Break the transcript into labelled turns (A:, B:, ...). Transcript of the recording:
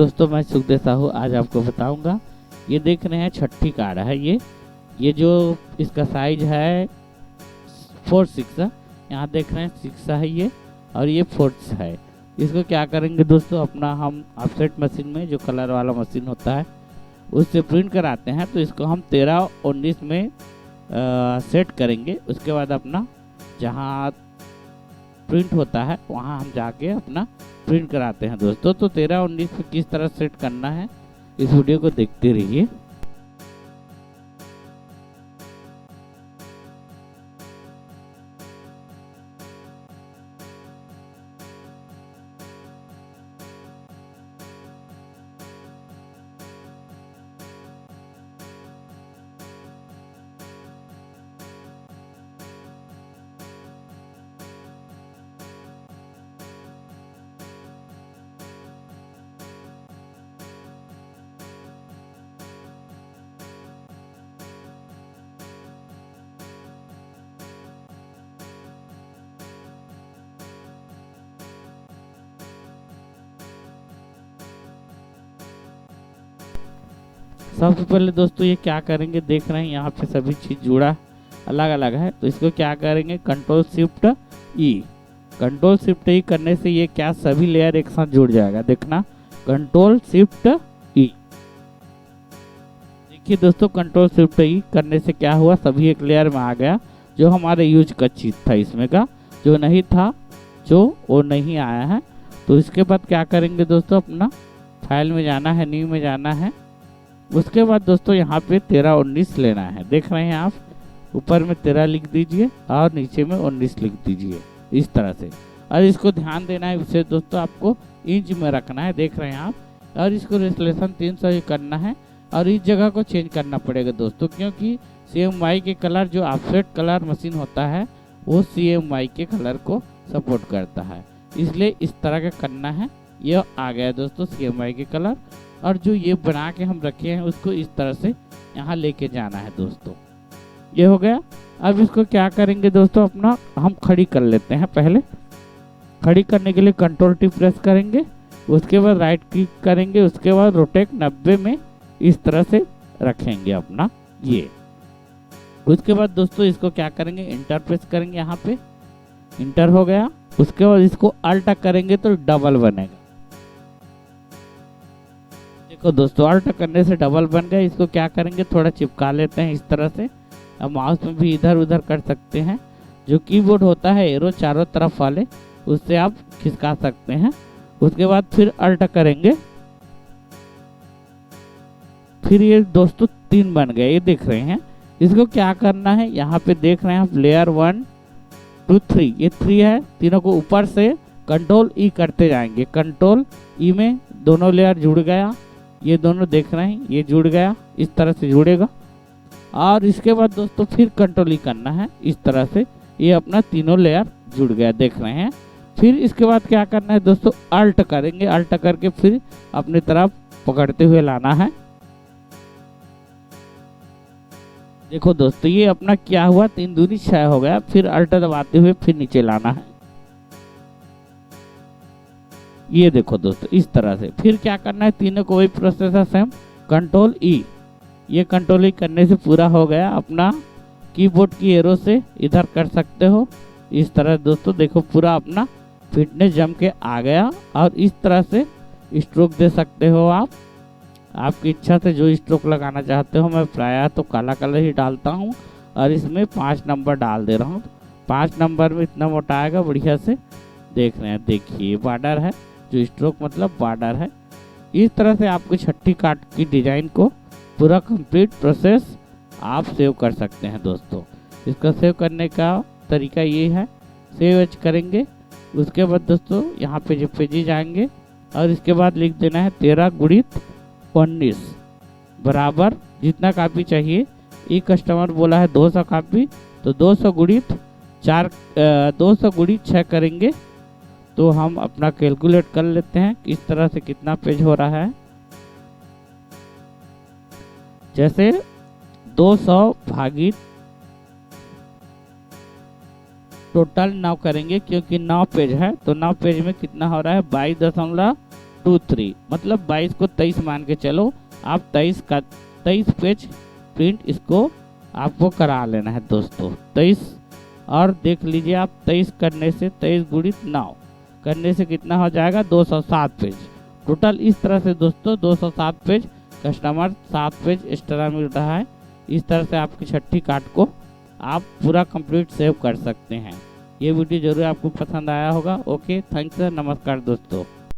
A: दोस्तों, मैं सुखदेव साहू आज आपको बताऊंगा। ये देख रहे हैं छठी कार्ड है। ये जो इसका साइज है 4/6, यहाँ देख रहे हैं 6 है ये, और ये 4 है। इसको क्या करेंगे दोस्तों, अपना हम ऑफसेट मशीन में जो कलर वाला मशीन होता है उससे प्रिंट कराते हैं। तो इसको हम 13-19 में सेट करेंगे। उसके बाद अपना जहाँ प्रिंट होता है वहाँ हम जाके अपना प्रिंट कराते हैं दोस्तों। तो 13-19 में किस तरह सेट करना है इस वीडियो को देखते रहिए। सबसे पहले दोस्तों ये क्या करेंगे, देख रहे हैं यहाँ पे सभी चीज जुड़ा अलग अलग है। तो इसको क्या करेंगे, कंट्रोल शिफ्ट ई करने से ये क्या सभी लेयर एक साथ जुड़ जाएगा। देखना, कंट्रोल शिफ्ट ई। देखिए दोस्तों, कंट्रोल शिफ्ट ई करने से क्या हुआ, सभी एक लेयर में आ गया। जो हमारे यूज का चीज था इसमें का, जो नहीं था जो वो नहीं आया है। तो इसके बाद क्या करेंगे दोस्तों, अपना फाइल में जाना है, न्यू में जाना है। उसके बाद दोस्तों यहाँ पे 13-19 लेना है। देख रहे हैं आप, ऊपर में 13 लिख दीजिए और नीचे में 19 लिख दीजिए इस तरह से। और इसको ध्यान देना है, इसे दोस्तों आपको इंच में रखना है। देख रहे हैं आप, और इसको रेजोल्यूशन 300 ही करना है। और इस जगह को चेंज करना पड़ेगा दोस्तों, क्योंकि CMY के कलर जो ऑफसेट कलर मशीन होता है वो CMY के कलर को सपोर्ट करता है, इसलिए इस तरह का करना है। ये आ गया दोस्तों CMY के कलर। और जो ये बना के हम रखे हैं उसको इस तरह से यहाँ लेके जाना है दोस्तों। ये हो गया। अब इसको क्या करेंगे दोस्तों, अपना हम खड़ी कर लेते हैं। पहले खड़ी करने के लिए कंट्रोल T प्रेस करेंगे, उसके बाद राइट क्लिक करेंगे, उसके बाद रोटेट 90 में इस तरह से रखेंगे अपना ये। उसके बाद दोस्तों इसको क्या करेंगे, इंटर प्रेस करेंगे। यहाँ पे इंटर हो गया। उसके बाद इसको अल्ट करेंगे तो डबल बनेगा। देखो दोस्तों, अल्ट करने से डबल बन गया। इसको क्या करेंगे, थोड़ा चिपका लेते हैं इस तरह से। अब माउस में भी इधर उधर कर सकते हैं। जो कीबोर्ड होता है एरो चारों तरफ वाले, उससे आप खिसका सकते हैं। उसके बाद फिर अल्ट करेंगे। फिर ये दोस्तों 3 बन गए, ये देख रहे हैं। इसको क्या करना है, यहाँ पे देख रहे हैं आप, लेयर 1 2 3, ये 3 है। तीनों को ऊपर से कंट्रोल ई करते जाएंगे। कंट्रोल ई में दोनों लेयर जुड़ गया। ये दोनों देख रहे हैं, ये जुड़ गया, इस तरह से जुड़ेगा। और इसके बाद दोस्तों फिर कंट्रोल ई करना है इस तरह से। ये अपना तीनों लेयर जुड़ गया, देख रहे हैं। फिर इसके बाद क्या करना है दोस्तों, अल्ट करेंगे। अल्ट करके फिर अपनी तरफ पकड़ते हुए लाना है। देखो दोस्तों, ये अपना क्या हुआ, 3 दूनी 6 हो गया। फिर अल्ट दबाते हुए फिर नीचे लाना है। ये देखो दोस्तों, इस तरह से। फिर क्या करना है, तीनों को वही प्रोसेस है सेम, कंट्रोल ई। ये कंट्रोल ई करने से पूरा हो गया। अपना कीबोर्ड की एरो से इधर कर सकते हो इस तरह दोस्तों। देखो पूरा अपना फिटनेस जम के आ गया। और इस तरह से स्ट्रोक दे सकते हो आप, आपकी इच्छा से जो स्ट्रोक लगाना चाहते हो। मैं प्रायः तो काला कलर ही डालता हूँ और इसमें 5 नंबर डाल दे रहा हूँ। 5 नंबर में इतना मोटा आएगा बढ़िया से। देख रहे हैं, देखिए बॉर्डर है, जो स्ट्रोक मतलब बॉर्डर है। इस तरह से आपकी छठी कार्ड की डिजाइन को पूरा कंप्लीट प्रोसेस आप सेव कर सकते हैं दोस्तों। इसका सेव करने का तरीका ये है, सेव एज करेंगे। उसके बाद दोस्तों यहाँ पे जो पेजी जाएंगे और इसके बाद लिख देना है 13x19 बराबर जितना कापी चाहिए। ये कस्टमर बोला है 200 कापी, तो 200x6 करेंगे। तो हम अपना कैलकुलेट कर लेते हैं किस तरह से कितना पेज हो रहा है। जैसे 200 भागित टोटल 9 करेंगे, क्योंकि 9 पेज है। तो 9 पेज में कितना हो रहा है, 23 मतलब 22 को 23 मान के चलो। आप 23 पेज प्रिंट इसको आपको करा लेना है दोस्तों। 23 और देख लीजिए आप 23 करने से 23 गुणित 9 करने से कितना हो जाएगा 207 पेज टोटल। इस तरह से दोस्तों 207 पेज कस्टमर 7 पेज एक्स्ट्रा मिल रहा है। इस तरह से आपकी छठी कार्ड को आप पूरा कंप्लीट सेव कर सकते हैं। ये वीडियो जरूर आपको पसंद आया होगा। ओके, थैंक्स, नमस्कार दोस्तों।